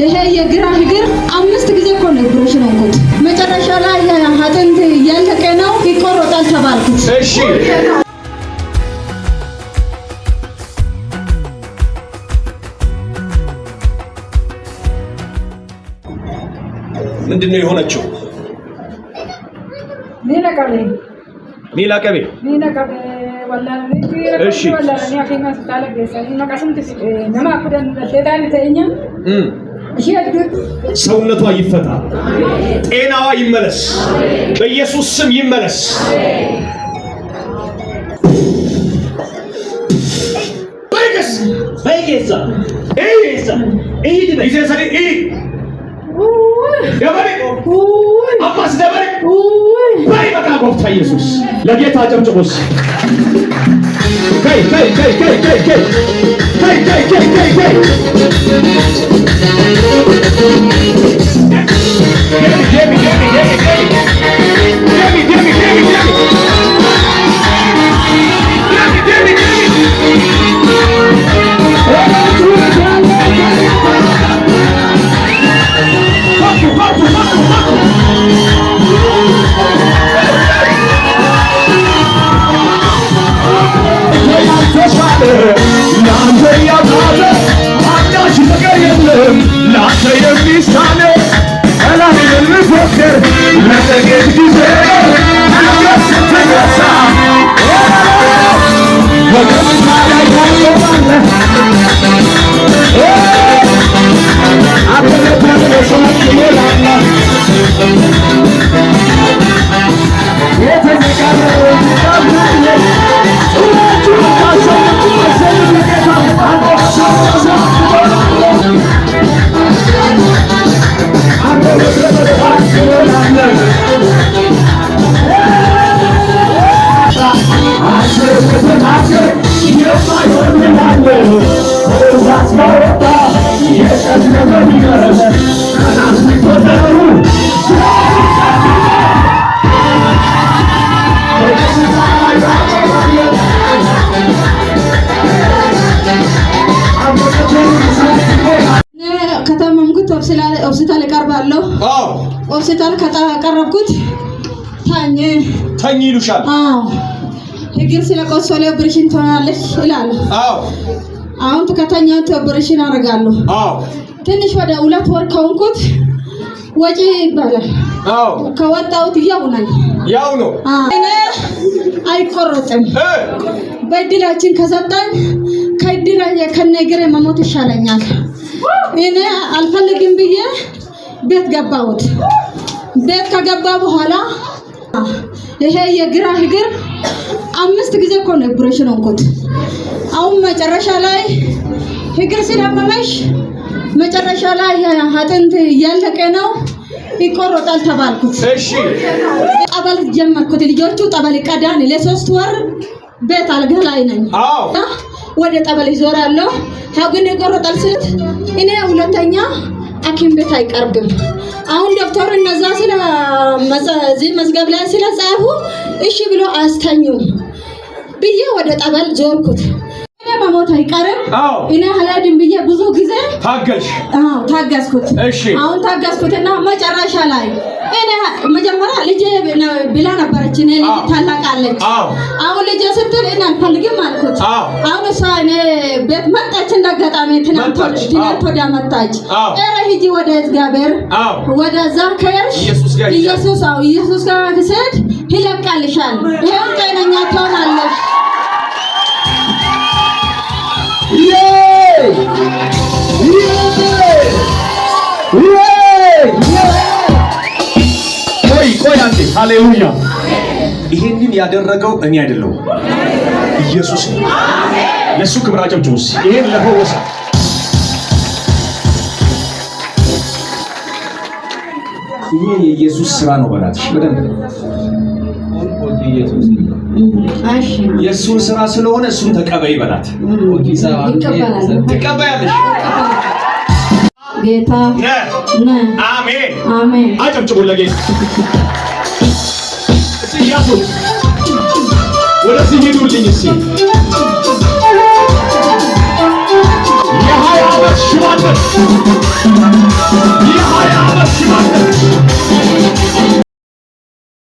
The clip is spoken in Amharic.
ይሄ የግራ እግር 5 ጊዜ እኮ ነው ኦፕሬሽን ሆንኩት። መጨረሻ ላይ አጥንት ያለቀ ነው ይቆረጣል ተባልኩት። እሺ ምንድነው የሆነችው? ኒላ ቀቤ ወላሂ እሺ ሰውነቷ ይፈታ፣ ጤናዋ ይመለስ፣ በኢየሱስ ስም ይመለስ። በይገዛ አባስ ደበሬ ባይ በቃ ጎፍታ ኢየሱስ ለጌታ ጨብጭቦስ ከይ ሆስፒታል ቀርባለሁ። ሆስፒታል ከቀረብኩት ታኝ ይሉሻል። እግር ስለቆሰለ ኦፕሬሽን ትሆናለች ይላል። አሁን ከተኛው ኦፕሬሽን አደርጋለሁ። ትንሽ ወደ 2 ወር ከሆንኩት ወጪ ይባላል። ከወጣሁት ያው ነው። እኔ አይቆረጥም። በእድላችን ከሰጠን ከነገር መሞት ይሻለኛል። እኔ አልፈልግም ብዬ ቤት ገባሁት። ቤት ከገባ በኋላ ይሄ የግራ እግር 5 ጊዜ እኮ ነው ኦፕሬሽን ሆንኩት። አሁን መጨረሻ ላይ እግር ሲለመመሽ መጨረሻ ላይ አጥንት ያለቀ ነው ይቆረጣል ተባልኩት። እሺ ጠበል ጀመርኩት። ልጆቹ ጠበል ቀዳን ለ3 ወር ቤት አልጋ ላይ ነኝ። ወደ ጠበል ይዞራለሁ። ሀገን ይቆረጣል ስት እኔ ሁለተኛ ሐኪም ቤት አይቀርብም። አሁን ዶክተር እነዛ መዝገብ ላይ ስለጻፉ እሺ ብሎ አስተኙም ብዬ ወደ ጠበል ዞርኩት። እኔ መሞት አይቀርም። እኔ አልሄድም ብዬ ብዙ ጊዜ ታገስኩት። አሁን ታገስኩትና መጨረሻ ላይ እኔ መጀመሪያ ልጄ ብላ ነበረች። እኔ ልጅ ታላቃለች። አሁን ልጄ ስትል እኔ አልፈልግም አልኩት። አሁን እሷ እኔ ቤት መጣች። እንደገጣሚ ትናንት ወዲያ መጣች። ኧረ ሂጂ ወደ እግዚአብሔር ወደዛ ከሄድሽ ኢየሱስ ጋር ስሄድ ይለቃልሻል። ይሄን ጤነኛ ትሆናለሽ። ሃሌሉያ! ይሄንን ያደረገው እኔ አይደለሁም፣ ኢየሱስ ነው። ለሱ ክብር አጨብጭቡስ። ይሄን ለፈወሰ ይሄ የኢየሱስ ስራ ነው። በላትሽ በደንብ የእሱን ስራ ስለሆነ እሱን ተቀበይ በላት። ትቀበያለሽ። ጌታ አሜን አሜን። አጨብጭቡ ለጌታ። እስኪ ያዙት ወደዚህ ሂዱልኝ። እስኪ የ20 ዓመት ሽባነት የሀያ ዓመት ሽማግሌ